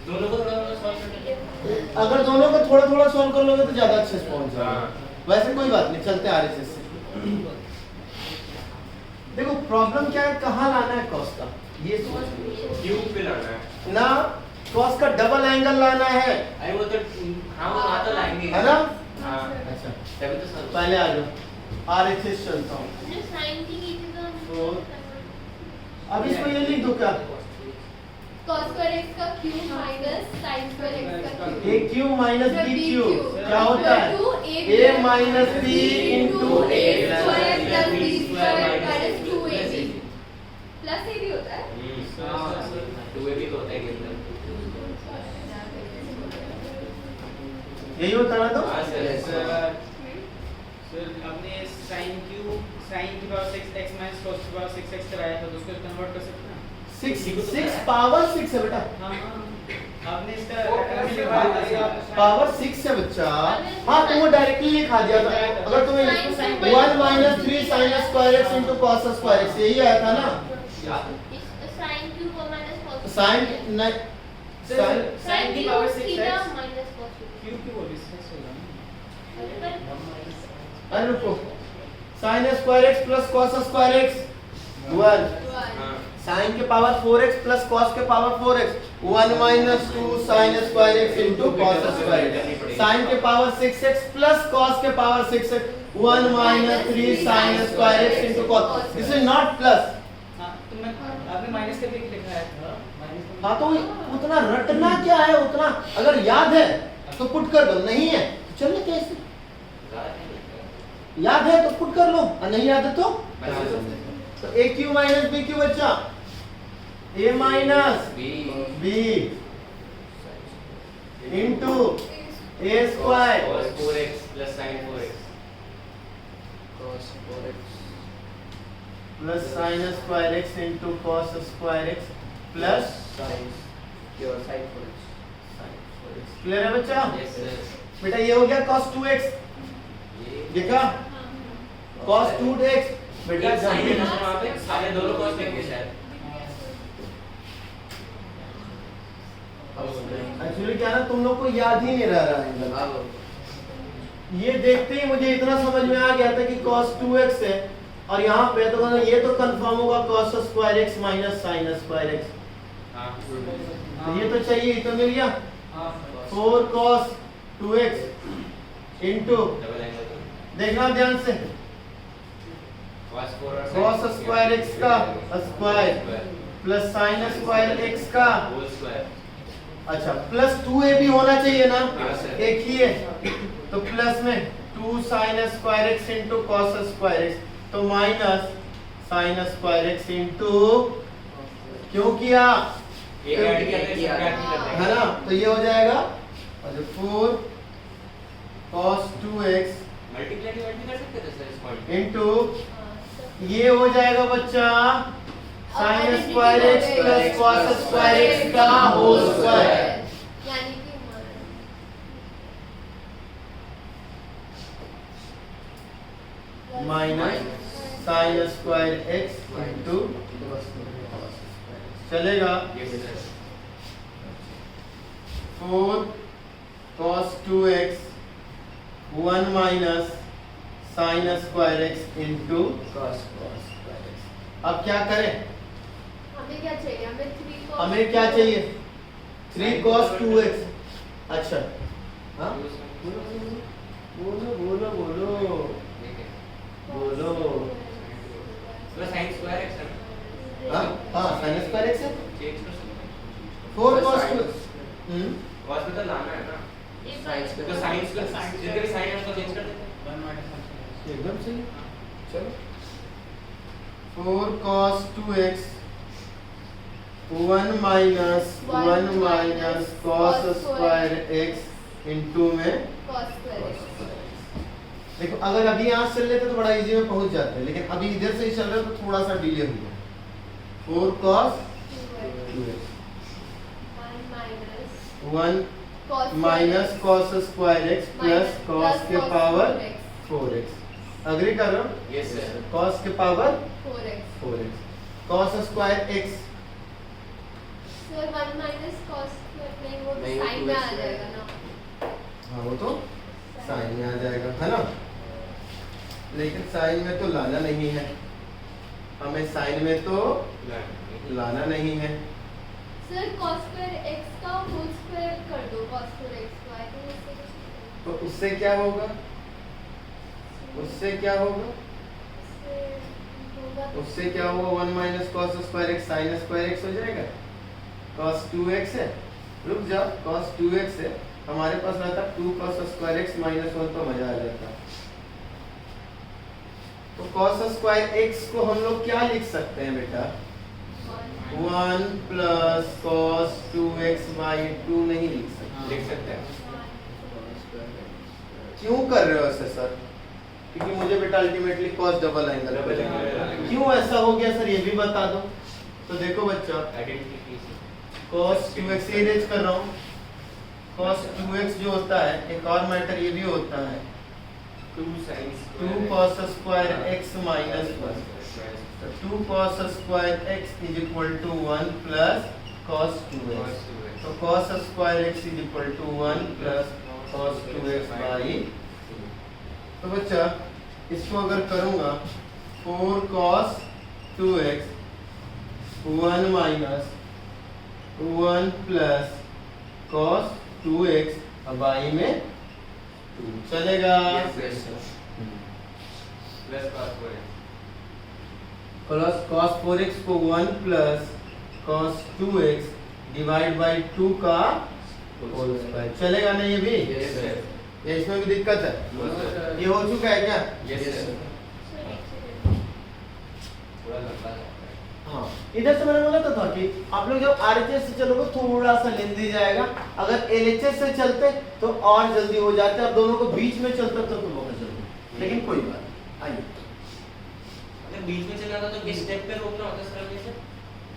दोनों को थोड़ा थोड़ा सॉल्व करके, अगर दोनों को थोड़ा थोड़ा सॉल्व कर लोगे तो ज्यादा अच्छे से पहुंच जाओगे। वैसे कोई बात नहीं, चलते आरएचएस से। देखो प्रॉब्लम क्या है, कहाँ लाना है कॉस का, ये सोचो क्यूब पे लाना है ना। कॉस का डबल एंगल लाना है, अरे वो तो हाँ वो वहाँ तो लाएंगे है ना। हाँ अच्छा तभी तो सॉल्व पहले आ जाओ, आरएचएस चलता हूँ। जो साइन की थी तो अब इसको ये लिख दो क्या, cos square x का cube minus sin square x का cube A cube minus B cube क्या होता है, A minus B into A square plus B square minus 2ab plus A भी होता है। टू ए भी तो होता है के अंदर यही होता है ना। तो हाँ सर सर आपने sin क्यूब sin की पावर 6x माइनस cos की पावर 6x कराया था, तो उसको कन्वर्ट कर सकते हैं। 6 पावर 6 है बेटा, हाँ आपने इसका रकम लिखवाया पावर 6 है बच्चा। हाँ तो वो डायरेक्टली लिखा दिया था। अगर तुम्हें 1 minus 3 sine square x into cos square x यही आया था ना। sin cube minus cos sine sin की power 6x theta minus cos cube की बोली 6 होगा ना। अरे रुको, sine square x plus cos square x 1 sine के पावर 4x प्लस कॉस के power 4x 1 minus 2 sine square x into cos square x. Sine के पावर 6x प्लस कॉस के power 6x 1 minus 3 sine square x into cos. This is not plus. हाँ तो मैं आपने minus करके लिखाया था माइनस। हाँ तो उतना रटना क्या है, उतना अगर याद है तो पुट कर दो, नहीं है तो चलने कैसे, याद है तो पुट कर लो और नहीं याद है तो A cube minus B cube बच्चा, A minus B into A square cos 4x plus sin 4x plus sine square x into cos square x plus clear है बच्चा। yes sir बेटा ये हो गया cos 2x, देखा cos 2x बेटा एक साइन है जब ना वहाँ पे सारे दोनों cos लेंगे शायद एक्चुअली क्या ना तुम लोग को याद ही नहीं रह रहा है। ये देखते ही मुझे इतना समझ में आ गया था कि cos 2x है और यहाँ पे तो ये तो कंफर्म होगा cos square x minus sin square x, हाँ तो ये तो चाहिए, तो मिल गया 4 cos 2x into, double angle देखना ध्यान से, cos 4 और cos स्क्वायर x का square plus sin square x का, होल स्क्वायर अच्छा प्लस 2a भी होना चाहिए ना, हाँ, सर। एक ही है तो प्लस में 2 sin square x into cos square x, तो minus sin square x into, क्यों किया एक ऐड किया था इसका ऐड कर देंगे है ना, तो ये हो जाएगा और 4 cos 2x मल्टीप्लाई डिवाइड कर सकते थे सर इस पॉइंट इंटू ये हो जाएगा बच्चा sin square x plus cos square x का होल स्क्वायर, यानी कि minus sin square x into चलेगा ये sir 4 cos 2x 1 minus sin square x into cos square x। अब क्या करें, हमें क्या चाहिए, हमें 3 cos हमें क्या चाहिए 3 cos 2x। अच्छा हाँ बोलो बोलो बोलो बोलो तो sin स्क्वायर x है हाँ हाँ sin स्क्वायर x है चेंज कर सकते हैं 4 cos 2x cos में तो लाना है ना तो sin स्क्वायर जितने भी sin है उसको चेंज कर देते हैं एकदम सही। चलो 4 cos 2x 1 minus cos square x into में cos square x। देखो अगर अभी यहाँ से चल लेते तो बड़ा इजी में पहुंच जाते, लेकिन अभी इधर से ही चल रहे तो थोड़ा सा डिले हो गया। 4 cos 2x 1 minus cos square x plus cos के पावर 4x। अग्री कर रहे हो, यस सर cos के power 4x 4x cos square x sir 1 minus cos नहीं वो नहीं, साइन वो में आ 2x जाएगा ना। हाँ वो तो साइन में आ जाएगा है ना, लेकिन साइन में तो लाना नहीं है, हमें साइन में तो लाना नहीं है। सर cos स्क्वायर x का होल स्क्वायर कर दो cos स्क्वायर x को, आई थिंक इससे कुछ तो उससे क्या होगा, उससे क्या होगा, उससे क्या होगा, 1 minus cos square x sign square x हो जाएगा। cos 2x है, रुक जाओ, cos 2x है, हमारे पास रहता 2 cos स्क्वायर एक्स माइनस 1 तो मजा आ जाता। तो cos स्क्वायर एक्स को हम लोग क्या लिख सकते हैं बेटा, 1 प्लस cos 2x बाई 2 नहीं लिख सकते। लिख सकते हैं। क्यों कर रहे हो ऐसे सर, क्योंकि मुझे बेटा ultimately cos double angle double angle. क्यों ऐसा हो गया सर, ये भी बता दो। तो देखो बच्चा, आइडेंटिटी cos 2x से इरेज कर रहा हूँ, cos 2x जो होता है, एक और मैटर ये भी होता है 2 sin 2 cos square x minus 1। 2 cos square x is equal to 1 plus cos 2x। तो cos square x is equal to 1 plus cos 2x by. तो बच्चा इसको अगर करूँगा 4 cos 2x 1 minus 1 plus cos 2x by में 2 चलेगा। Plus cos 4x को 1 plus cos 2x divide by 2 का होल स्क्वायर चलेगा ना, ये भी ये इसमें भी दिक्कत है, ये हो चुका है क्या? हाँ, इधर से मैंने बोला था कि आप लोग जब RHS से चलोगे थोड़ा सा लेंदी जाएगा, अगर LHS से चलते तो और जल्दी हो जाते, और दोनों को बीच में चलता तो बहुत जल्दी, लेकिन कोई बात नहीं। आइए, अगर बीच में चलना था तो किस स्टेप पे रोकना होता सर हमें से?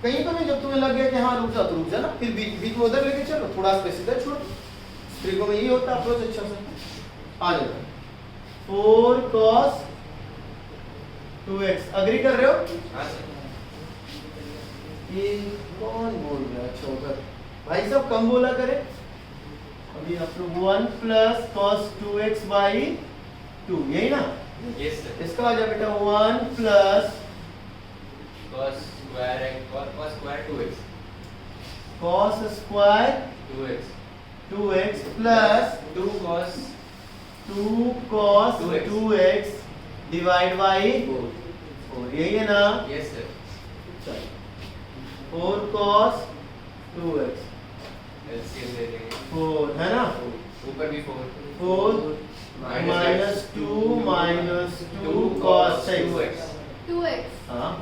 कहीं पर भी जब तुम्हें लग गया कि हाँ रुक जा तो रुक जा ना, फिर बीच में उधर लेके चलो, थोड़ा स्पेस इधर छोड़ो। ट्रिको में यही होता है अप्रोच अच्छा से आ जाएगा। 4 cos 2x अग्री कर रहे हो? हां सर। ये कौन बोल रहा है छोकर भाई साहब, कम बोला करे। अभी आप लोग 1 प्लस cos 2x बाई 2 यही ना? Yes sir. इसका आ जाए बेटा 1 plus cos square x 2x cos square 2x 2x plus 2 cos 2 2x divide by 4 यही है ना? Yes sir. चलो 4 cos 2x एलसीएम ले लेंगे 4 है ना, ऊपर भी 4 माइनस 2 cos 2x 2x हाँ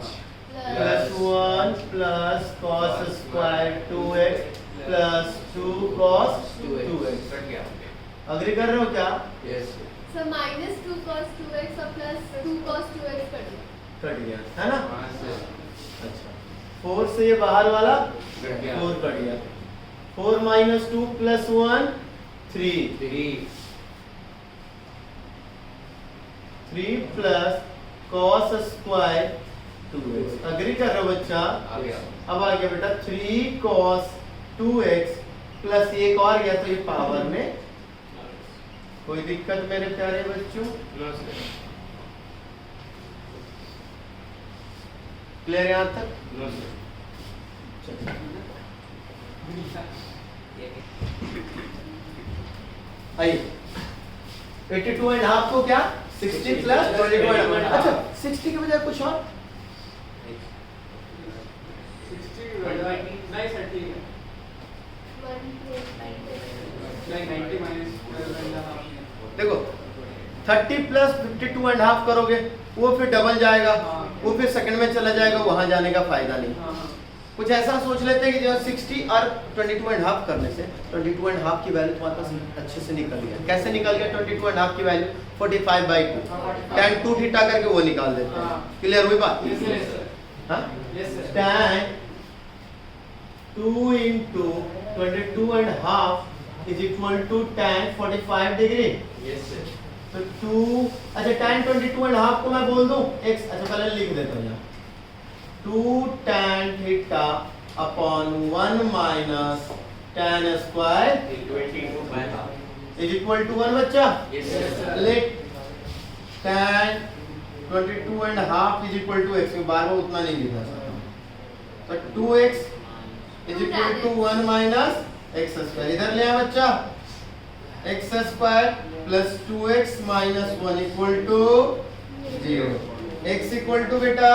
plus 1 plus cos square 2x plus 2 cos 2x। Cut गया। अग्री कर रहे हो क्या? Yes sir minus 2 cos 2x और प्लस 2 cos 2x कर दो। कट गया है ना? हां सर। अच्छा 4 से ये बाहर वाला कट गया। 4 कट गया। 4 minus 2 plus 1 3 plus cos square 2x। Agree कर रहे हो बच्चा? आ गया। अब आ गया बेटा 3 cos 2x प्लस एक और गया तो ये पावर में। कोई दिक्कत मेरे प्यारे बच्चों? No sir. क्लियर यहाँ तक? No sir. आइए 82 एंड हाफ को क्या 60 प्लस 22। अच्छा 60 के बजाय कुछ और 60 नहीं 30 है, 90 माइनस 12.5 देखो 30 प्लस 52 एंड हाफ करोगे वो फिर डबल जाएगा, वो फिर सेकंड में चला जाएगा, वहां जाने का फायदा नहीं। हाँ कुछ ऐसा सोच लेते हैं कि जो 60 और 22 एंड हाफ करने से 22 एंड हाफ की वैल्यू तुम्हारे पास अच्छे से निकल गया। कैसे निकल गया 22 एंड हाफ की वैल्यू 45/2 tan 2 थीटा करके वो निकाल देते हैं। क्लियर हुई बात? Yes sir. हाँ yes sir. tan 2 into 22 and half is equal to tan 45 degree. Yes sir. तो 2 अच्छा tan 22 and half को मैं बोल दूं x, अच्छा पहले लिख देता हूँ यहाँ 2 tan थीटा upon 1 minus tan square 22 by half. Is equal to 1 बच्चा. Yes, sir. Let tan 22 and half is equal to x. बार बार उतना नहीं लिखना चाहता. तो 2x is equal to 1 minus x square. इधर ले आ बच्चा. x square plus 2x minus 1 equal to 0. x equal to बेटा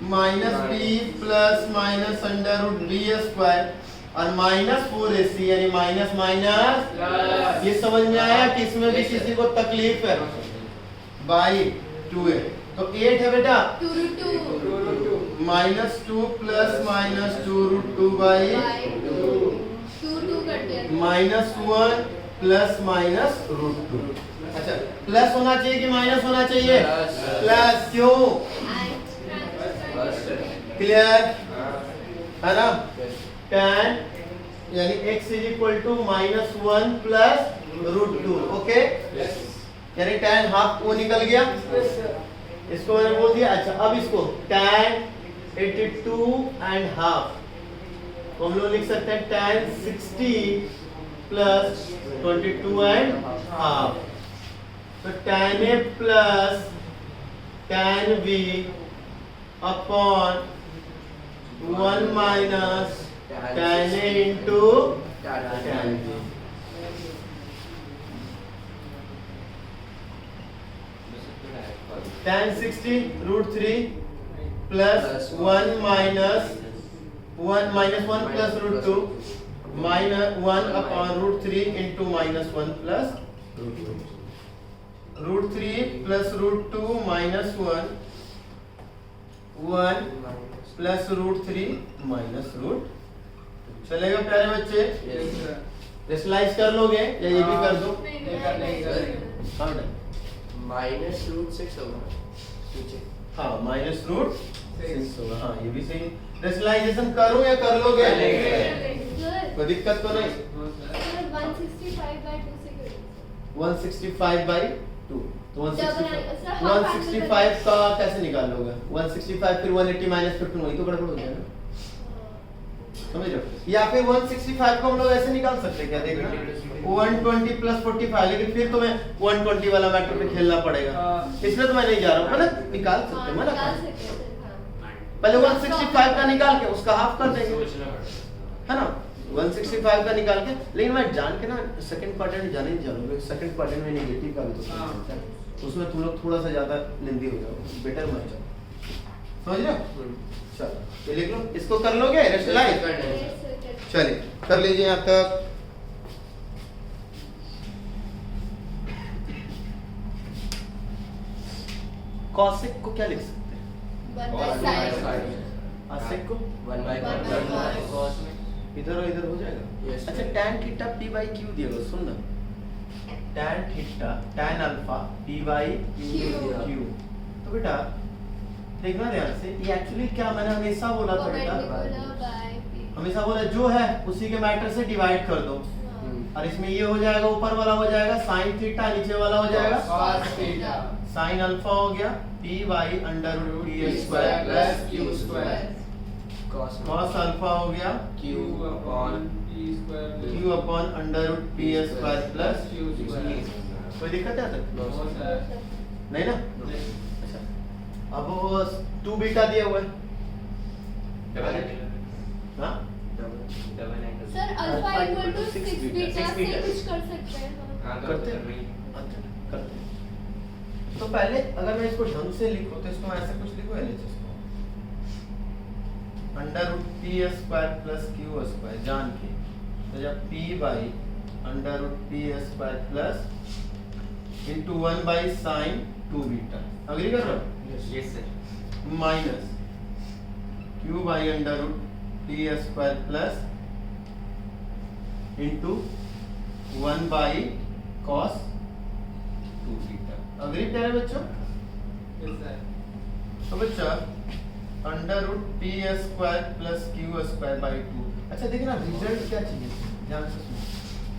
minus b plus minus under root b square और माइनस 4ac यानी माइनस माइनस प्लस. ये समझ में आया कि इसमें भी किसी को तकलीफ है. बाई 2a तो 8 है बेटा. 2 root 2 minus 2 plus minus 2 root 2 by 2 कर दिया. Minus 1 plus minus root 2. अच्छा प्लस होना चाहिए कि माइनस होना चाहिए? प्लस. क्यों? क्लियर है ना? tan यानी x is equal to minus 1 plus root 2. Okay यानी tan हाफ वो निकल गया. इसको मैंने बोल दिया. अच्छा अब इसको tan 82 एंड हाफ तो हम लोग लिख सकते हैं tan 60 प्लस 22 एंड हाफ. तो tan a plus tan b upon 1 minus tan a into tan b. tan 60 root 3 plus 1 minus 1 plus root 2 minus 1 upon root 3 into minus 1 plus root 2. Root 3 plus root 2 minus 1 plus root 3 minus root. चलेगा प्यारे बच्चे? Rationalise कर लोगे या ये भी कर दो? हाँ माइनस रूट 6 होगा नीचे. हाँ माइनस रूट 6 होगा. हाँ ये भी सही. रेशनलाइजेशन करूं या कर लोगे? कोई दिक्कत तो नहीं. 165 by 2 तो 165 का कैसे निकाल लोगे? 165 फिर 180 माइनस 15 वही तो गड़बड़ हो जाएगा. समझ रहे हो? या फिर 165 को हम लोग ऐसे निकाल सकते हैं क्या? देखना 120 प्लस 45 लेकिन फिर तुम्हें 120 वाला मैटर पे खेलना पड़ेगा. इसलिए तो मैं नहीं जा रहा हूँ. मतलब निकाल सकते हैं मतलब पहले 165 का निकाल के उसका हाफ कर देंगे है ना. 165 का निकाल के. लेकिन मैं जान के ना सेकंड क्वाड्रेंट जाने नहीं जा रहा हूँ. सेकंड क्वाड्रेंट में नेगेटिव का भी तो होता है. उसमें तुम लोग थोड़ा सा ज्यादा लेंदी हो जाओ. बेटर मत जाओ. समझ रहे हो? चलो ये लिख लो. इसको कर लोगे रेशनलाइज? चलिए कर लीजिए यहाँ तक. कॉसेक को क्या लिख सकते हैं? आसेक को 1 by cos में इधर और इधर हो जाएगा. Yes, अच्छा tan theta p by q दिया हुआ. सुन ना tan theta tan alpha p by q. तो बेटा देखना ध्यान से. ये एक्चुअली क्या मैंने हमेशा बोला था बेटा. हमेशा बोला जो है उसी के मैटर से डिवाइड कर दो. और इसमें ये हो जाएगा ऊपर वाला हो जाएगा sin थीटा नीचे वाला हो जाएगा cos थीटा. sin अल्फा हो गया p by under root p square plus plus q square. cos alpha हो गया q upon p square q upon under root p square plus q square. कोई दिक्कत है सर? नहीं ना. अच्छा अब वो 2 बीटा दिया हुआ है. हाँ sir alpha equal to 6 beta से कुछ कर सकते हैं. करते अच्छा करते हैं. तो पहले अगर मैं इसको ढंग से लिखूं तो इसको मैं ऐसे कुछ लिखूं एलएचएस को under root p square plus q square जान के. तो जब p by under root p square plus into 1 by sine 2 beta. Agree कर रहे हो? Yes sir. Minus q by under root p square plus into 1 by cos 2 beta. Agree प्यारे बच्चों? Yes sir. तो बच्चा under root p square plus q square by 2. अच्छा देखिए ना रिजल्ट क्या चाहिए ध्यान से सुनो.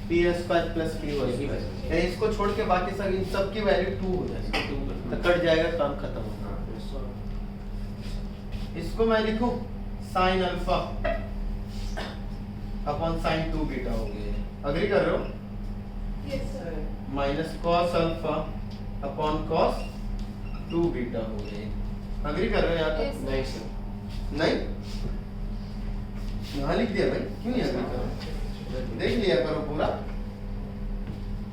P square plus q square यानी इसको छोड़ के बाकी सब इन सब की वैल्यू 2 हो जाएगी. तो कट जाएगा काम खत्म होगा. इसको मैं लिखूं sin alpha upon sine 2 beta हो गए। अग्री कर रहे हो? Yes, sir. Minus cos alpha upon cos 2 beta हो गए। अग्री कर रहे हो यहाँ Yes, तक? sir. नहीं सर। नहीं, यहाँ लिख दिया भाई, क्यों नहीं अग्री कर रहे? देख लिया करो पूरा।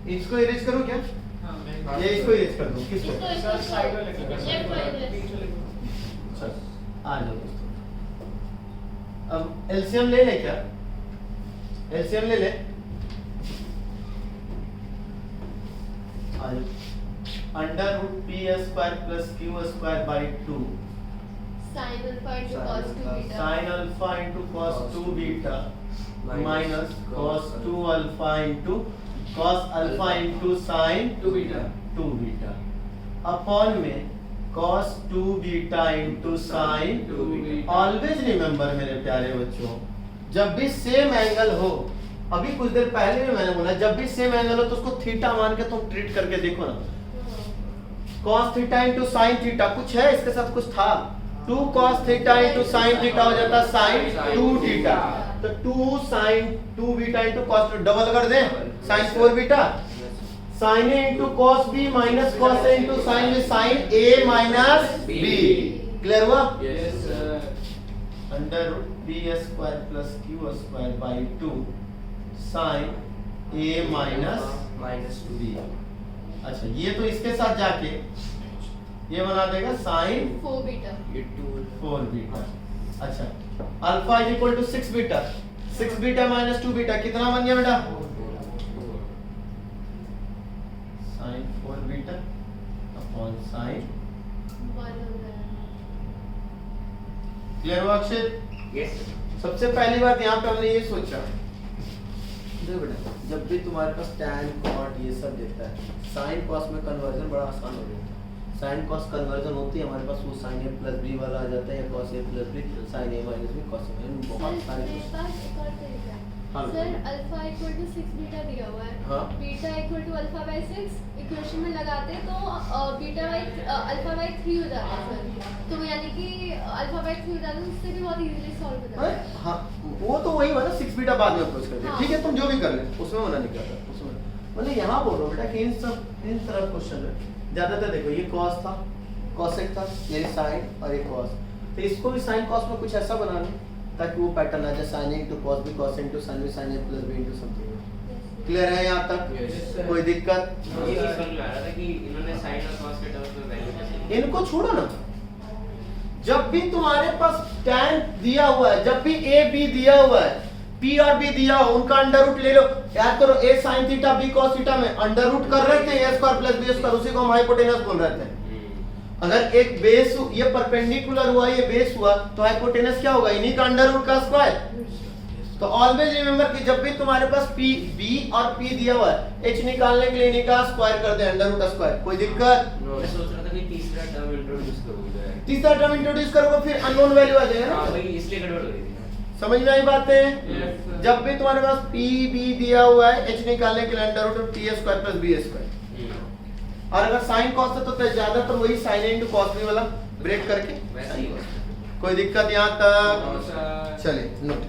इसको इरेज करूँ क्या? हाँ ये इसको इरेज कर दूँ, किसको? सर साइड वाले को Left वाले। चल, आ जाओ दोस्तों। अब एलसीएम ले ले क्या? एलसीएम ले ले। आ जाओ। Under root p square plus q square by 2 Sin alpha into cos 2 beta. Sine alpha into cos 2 beta minus cos 2 alpha into cos alpha into sine 2 beta 2 beta upon में cos 2 beta into sine 2 beta. Always remember मेरे प्यारे बच्चों, जब भी same angle हो, अभी कुछ देर पहले भी मैंने बोला, जब भी सेम एंगल हो तो उसको थीटा मान के तुम ट्रीट करके देखो ना। cos theta into sine theta, कुछ है इसके साथ, कुछ था 2 cos theta into sine theta हो जाता साइन 2 थीटा, तो 2 sin 2 beta into cos double कर दें sin 4 beta, sin a into cos b minus cos a into sin b, sin a minus b। Clear हुआ? Yes sir under root b square plus q square by 2 sin a minus b। अच्छा, ये तो इसके साथ जाके ये बना देगा sin 4 beta. ये 2 4 बीटा। अच्छा, alpha is equal to 6 beta, 6 beta minus 2 beta कितना बन गया बेटा? sin 4 beta upon sin। 1 हो गया. क्लियर हुआ अक्षय? यस सबसे पहली बात यहाँ पे हमने ये सोचा, देखो बेटा, जब भी तुम्हारे पास tan cot ये सब देता है, sin cos में कन्वर्जन बड़ा आसान हो जाता है। sin cos कन्वर्जन होती है हमारे पास, वो sin a प्लस b वाला आ जाता है, या cos a plus b sin a minus b cos a, बहुत सर सारे मेरे पास एक और तरीका है. हाँ, सर बिल्कुल। अल्फा इक्वल टू 6 बीटा दिया हुआ है. हाँ। Beta equal to alpha by 6 equation में लगाते हैं तो बीटा बाई अल्फा बाई 3 हो जाता है सर. तो यानी कि अल्फा बाई 3 हो जाता है, उससे भी बहुत इजीली सॉल्व हो जाता है. हाँ, वो तो वही हुआ ना, 6 बीटा बाद में अप्रोच करते हैं। हाँ। ठीक है, तुम जो भी कर ले, उसमें मना नहीं करता, उसमें मतलब यहाँ बोलो बेटा कि इन तरह क्वेश्चन है ज्यादातर। देखो ये cos था, cosec था, ये sin और ये cos, तो इसको भी sin cos में कुछ ऐसा बना लें ताकि वो पैटर्न आ जाए, sin a into cos b cos a into sin b sin a plus b into something। Clear है यहाँ तक? Yes, कोई दिक्कत? ये चीज समझ में आ रहा था कि इन्होंने साइन और cos के टर्म्स में वैल्यू कैसे इनको छोड़ो ना, जब भी तुम्हारे पास tan दिया हुआ है, जब भी a b दिया हुआ है, p और b दिया हो, उनका अंडर रूट ले लो। याद करो, a sin theta b cos theta में अंडर रूट कर रहे थे a square plus b square, उसी को हम हाइपोटेनस बोल रहे थे। अगर एक बेस, ये परपेंडिकुलर हुआ, ये बेस हुआ, तो हाइपोटेनस क्या होगा? इन्हीं का अंडर रूट का स्क्वायर। तो ऑलवेज रिमेंबर कि जब भी तुम्हारे पास p b और p दिया हुआ है, h निकालने के लिए इन्हीं का स्क्वायर कर दे, अंडर रूट का स्क्वायर। कोई दिक्कत? मैं सोच रहा था कि तीसरा टर्म इंट्रोड्यूस करूंगा। तीसरा टर्म इंट्रोड्यूस करोगे फिर अननोन वैल्यू आ जाएगा हां ना। भाई, इसलिए गड़बड़ हो गई थी। समझ में आई बातें? Yes, sir. जब भी तुम्हारे पास p b दिया हुआ है, h निकालने के लिए under root p square plus b square. और अगर sin cos है तो ज्यादातर वही sin a into cos b वाला ब्रेक करके। वैसे ही कोई दिक्कत यहाँ तक? सर चलिए नोट